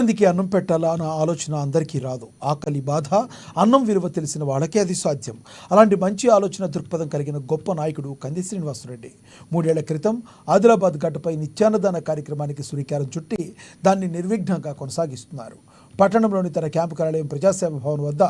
మందికి అన్నం పెట్టాలా అన్న ఆలోచన అందరికీ రాదు. ఆకలి బాధ, అన్నం విలువ తెలిసిన వాళ్ళకే అది సాధ్యం. అలాంటి మంచి ఆలోచన దృక్పథం కలిగిన గొప్ప నాయకుడు కంది శ్రీనివాసరెడ్డి. 3 ఏళ్ల క్రితం ఆదిలాబాద్ గడ్డపై నిత్యాన్నదాన కార్యక్రమానికి శ్రీకారం చుట్టి దాన్ని నిర్విఘ్నంగా కొనసాగిస్తున్నారు. పట్టణంలోని తన క్యాంపు కార్యాలయం ప్రజాసేవ భవన్ వద్ద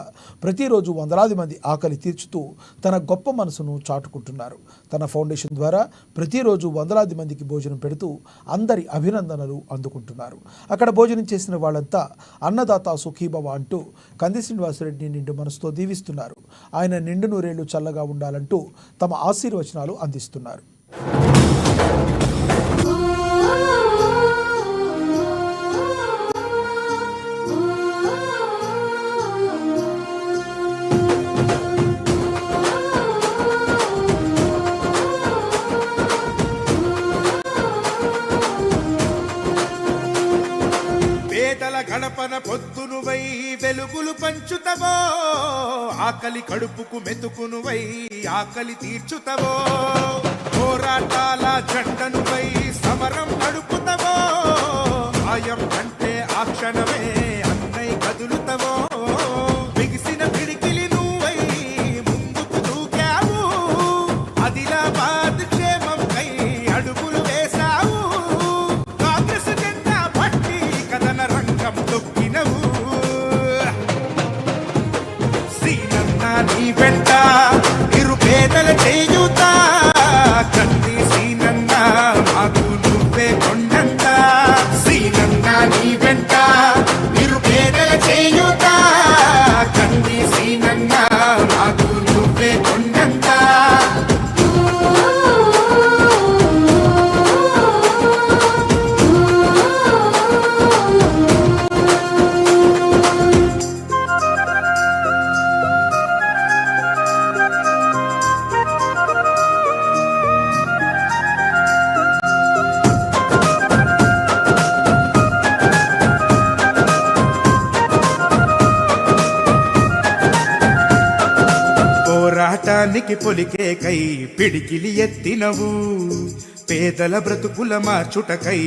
ప్రతిరోజు వందలాది మంది ఆకలి తీర్చుతూ తన గొప్ప మనసును చాటుకుంటున్నారు. తన ఫౌండేషన్ ద్వారా ప్రతిరోజు వందలాది మందికి భోజనం పెడుతూ అందరి అభినందనలు అందుకుంటున్నారు. అక్కడ భోజనం చేసిన వాళ్ళంతా అన్నదాత సుఖీభవ అంటూ కంది శ్రీనివాసరెడ్డిని నిండు మనసుతో దీవిస్తున్నారు. ఆయన నిండు నూరేళ్లు చల్లగా ఉండాలంటూ తమ ఆశీర్వచనాలు అందిస్తున్నారు. గడపన పొద్దునువై వెలుగులు పంచుతవో, ఆకలి కడుపుకు మెతుకునువై ఆకలి తీర్చుతవో, పోరాటాల జెండనువై సమరం నడుపుతవో, భయం అంటే ఆ క్షణమే అన్నై కదులుతవో, బిగిసిన పిడికిలి నువ్వై ముందుకు దూకావు, ఆదిలాబాద్ క్షేమంకై అడుగులు వేశావు, కాంగ్రెస్ జెండా పట్టి కథన రంగం తొక్కినవు, సీనన్న నీ వెంట నిరుపేదల చేయుత, కంది సీనన్న మాకు నువ్వే కొండంత, సీనన్న నీ వెంట నిరుపేదల చేయుత, కంది సీనన్న మాకు నువ్వే కొండంత. పోరాటానికి పొలికేకై పిడికిలి ఎత్తినవు, పేదల బ్రతుకుల మార్చుటకై